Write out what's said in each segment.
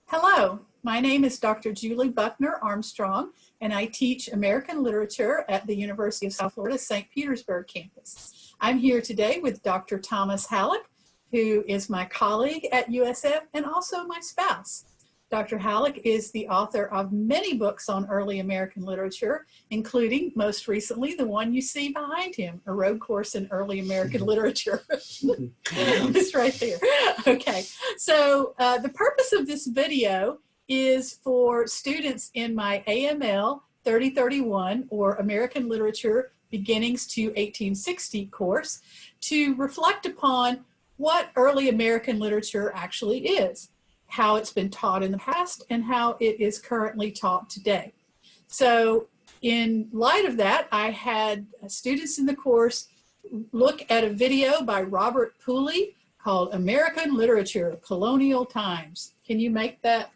Hello, my name is Dr. Julie Buckner Armstrong, and I teach American literature at the University of South Florida St. Petersburg campus. I'm here today with Dr. Thomas Hallock, who is my colleague at USF and also my spouse. Dr. Hallock is the author of many books on early American literature, including most recently the one you see behind him, A Road Course in Early American Literature. It's right there. Okay, so the purpose of this video is for students in my AML 3031 or American Literature Beginnings to 1860 course to reflect upon what early American literature actually is, how it's been taught in the past, and how it is currently taught today. So in light of that, I had students in the course look at a video by Robert Pooley called American Literature, Colonial Times. Can you make that?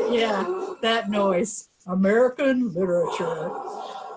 Yeah, that noise. American literature.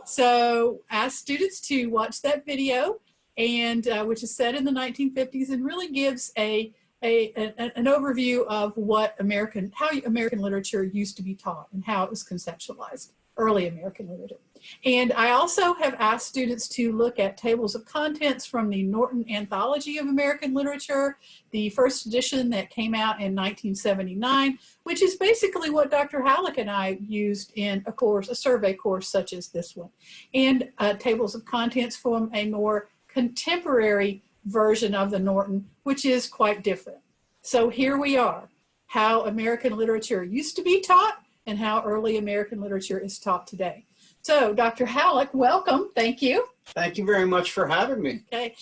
So I asked students to watch that video, and which is set in the 1950s and really gives an overview of what how American literature used to be taught and how it was conceptualized, early American literature. And I also have asked students to look at tables of contents from the Norton Anthology of American Literature, the first edition that came out in 1979, which is basically what Dr. Hallock and I used in a survey course such as this one, and tables of contents from a more contemporary version of the Norton, which is quite different. So here we are, how American literature used to be taught and how early American literature is taught today. So Dr. Hallock, welcome. Thank you. Thank you very much for having me. Okay.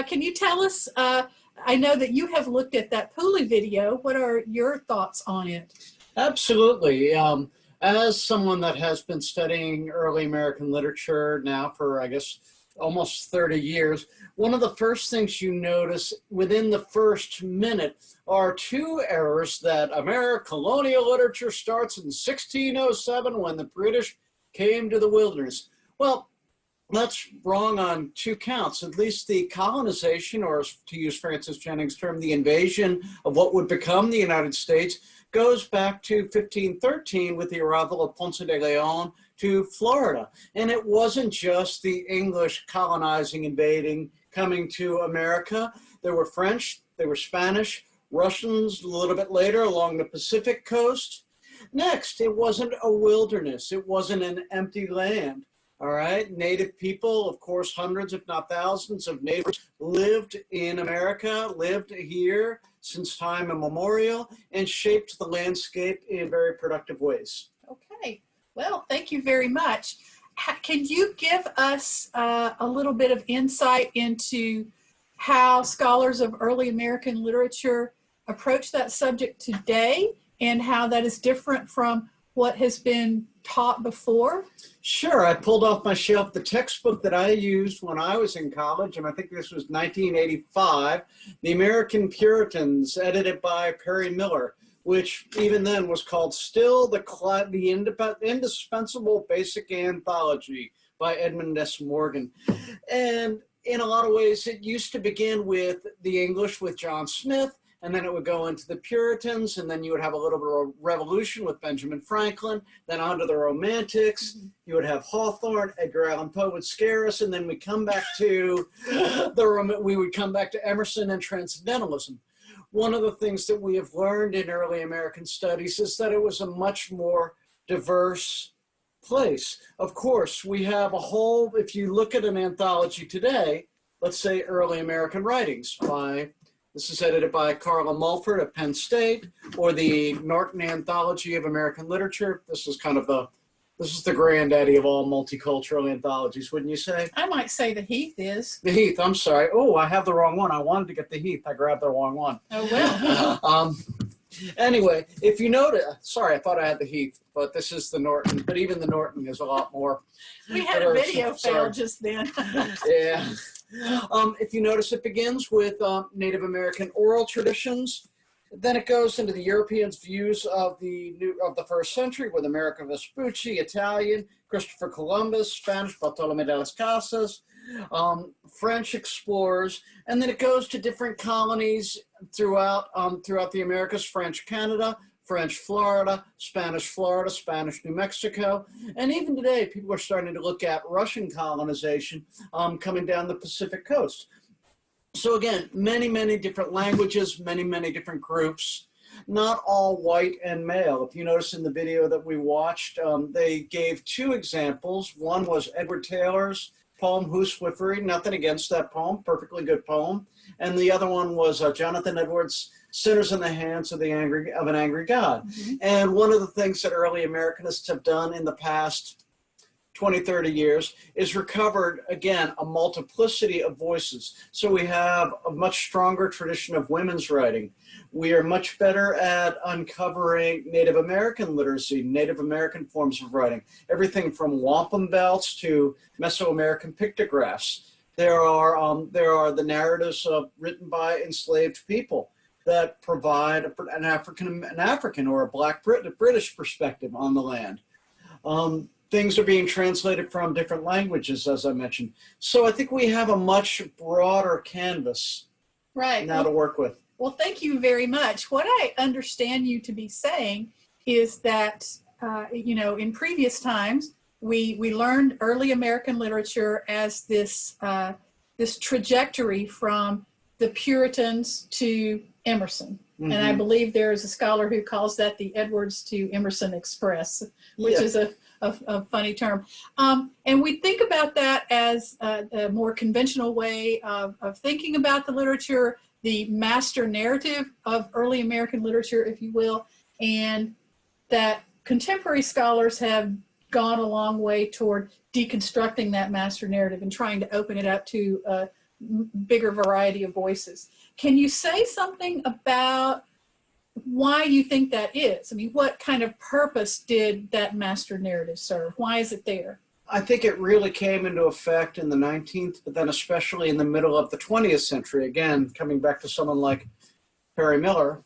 Can you tell us, I know that you have looked at that Pooley video. What are your thoughts on it? Absolutely. As someone that has been studying early American literature now for, I guess, almost 30 years, one of the first things you notice within the first minute are two errors that colonial literature starts in 1607 when the British came to the wilderness. Well, that's wrong on two counts. At least the colonization, or to use Francis Jennings' term, the invasion of what would become the United States, goes back to 1513 with the arrival of Ponce de Leon to Florida. And it wasn't just the English colonizing, invading, coming to America. There were French, there were Spanish, Russians a little bit later along the Pacific coast. Next, it wasn't a wilderness. It wasn't an empty land. All right, native people, of course, hundreds if not thousands of natives lived in America, lived here since time immemorial, and shaped the landscape in very productive ways. Okay, well, thank you very much. Can you give us a little bit of insight into how scholars of early American literature approach that subject today and how that is different from what has been taught before? Sure. I pulled off my shelf the textbook that I used when I was in college, and I think this was 1985, The American Puritans, edited by Perry Miller, which even then was called still the indispensable basic anthology by Edmund S. Morgan. And in a lot of ways, it used to begin with the English with John Smith, and then it would go into the Puritans, and then you would have a little bit of revolution with Benjamin Franklin, then onto the Romantics. You would have Hawthorne, Edgar Allan Poe would scare us, and then we come back to we would come back to Emerson and Transcendentalism. One of the things that we have learned in early American studies is that it was a much more diverse place. Of course, we have a whole, if you look at an anthology today, let's say early American writings this is edited by Carla Mulford at Penn State, or the Norton Anthology of American Literature. This is the granddaddy of all multicultural anthologies, wouldn't you say? I might say the Heath is. The Heath, I'm sorry. Oh, I have the wrong one. I wanted to get the Heath. I grabbed the wrong one. Oh, well. Anyway, if you notice, sorry, I thought I had the Heath, but this is the Norton. But even the Norton is a lot more. We had a video fail just then. Yeah. If you notice, it begins with Native American oral traditions. Then it goes into the Europeans' views of the first century with Americo Vespucci, Italian, Christopher Columbus, Spanish, Bartolomé de las Casas, French explorers, and then it goes to different colonies throughout the Americas: French Canada, French Florida, Spanish New Mexico. And even today, people are starting to look at Russian colonization coming down the Pacific coast. So again, many, many different languages, many, many different groups, not all white and male. If you notice in the video that we watched, they gave two examples. One was Edward Taylor's poem, Who's Swiffery? Nothing against that poem, perfectly good poem. And the other one was Jonathan Edwards' Sinners in the Hands of an Angry God. Mm-hmm. And one of the things that early Americanists have done in the past 20, 30 years is recovered, again, a multiplicity of voices. So we have a much stronger tradition of women's writing. We are much better at uncovering Native American literacy, Native American forms of writing, everything from wampum belts to Mesoamerican pictographs. There are the narratives written by enslaved people that provide an African or a Black British perspective on the land. Things are being translated from different languages, as I mentioned. So I think we have a much broader canvas now to work with. Well, thank you very much. What I understand you to be saying is that, in previous times, we learned early American literature as this trajectory from the Puritans to Emerson. Mm-hmm. And I believe there is a scholar who calls that the Edwards to Emerson Express, which is a funny term. And we think about that as a more conventional way of thinking about the literature, the master narrative of early American literature, if you will, and that contemporary scholars have gone a long way toward deconstructing that master narrative and trying to open it up to a bigger variety of voices. Can you say something about why you think that is? I mean, what kind of purpose did that master narrative serve? Why is it there? I think it really came into effect in the 19th, but then especially in the middle of the 20th century, again, coming back to someone like Perry Miller,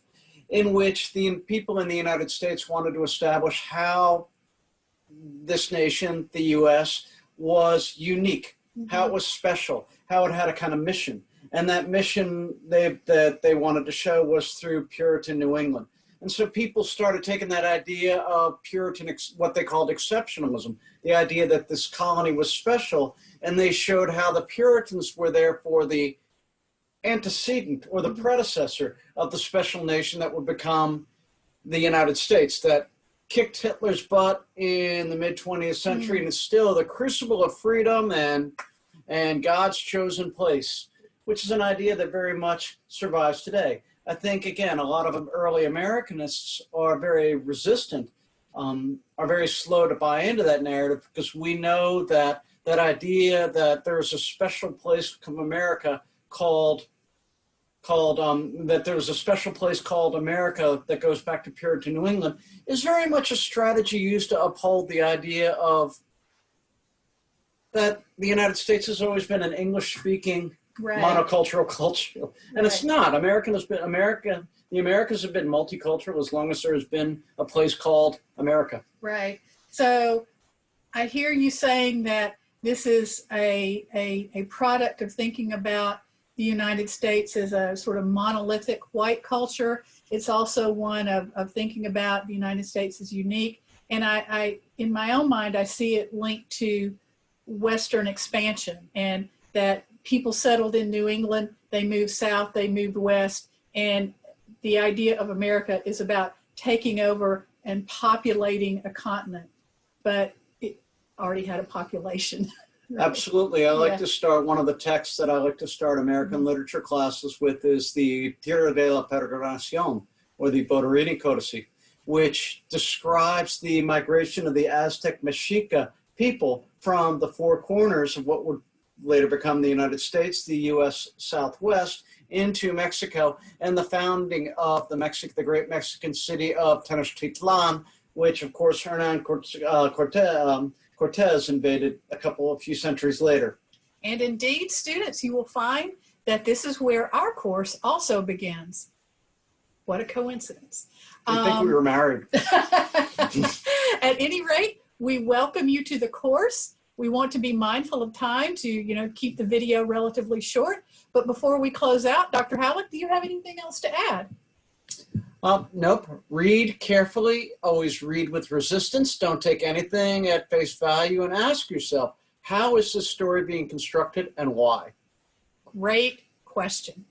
in which the people in the United States wanted to establish how this nation, the U.S., was unique, mm-hmm. how it was special, how it had a kind of mission. And that mission that they wanted to show was through Puritan New England. And so people started taking that idea of Puritan, what they called exceptionalism, the idea that this colony was special, and they showed how the Puritans were therefore the antecedent or the predecessor of the special nation that would become the United States, that kicked Hitler's butt in the mid-20th century and is still the crucible of freedom and God's chosen place, which is an idea that very much survives today. I think, again, a lot of early Americanists are very resistant, are very slow to buy into that narrative, because we know that that idea that there's a special place of America that there's a special place called America that goes back to Puritan New England is very much a strategy used to uphold the idea of that the United States has always been an English-speaking monocultural culture, and it's not. The Americas have been multicultural as long as there has been a place called America. Right. So I hear you saying that this is a product of thinking about the United States as a sort of monolithic white culture. It's also one of thinking about the United States as unique. And I in my own mind, I see it linked to Western expansion, and that people settled in New England, they moved south, they moved west, and the idea of America is about taking over and populating a continent, but it already had a population. Right. Absolutely. I like to start, one of the texts that I like to start American literature classes with is the Tierra de la Peregrinación, or the Boderini Codice, which describes the migration of the Aztec Mexica people from the four corners of what would later become the United States, the U.S. Southwest, into Mexico, and the founding of the great Mexican city of Tenochtitlan, which of course Hernan Cortez invaded a few centuries later. And indeed, students, you will find that this is where our course also begins. What a coincidence. I think we were married. At any rate, we welcome you to the course. We want to be mindful of time to, keep the video relatively short, But before we close out, Dr. Hallock, do you have anything else to add? Nope. Read carefully. Always read with resistance. Don't take anything at face value, and ask yourself, how is this story being constructed and why? Great question.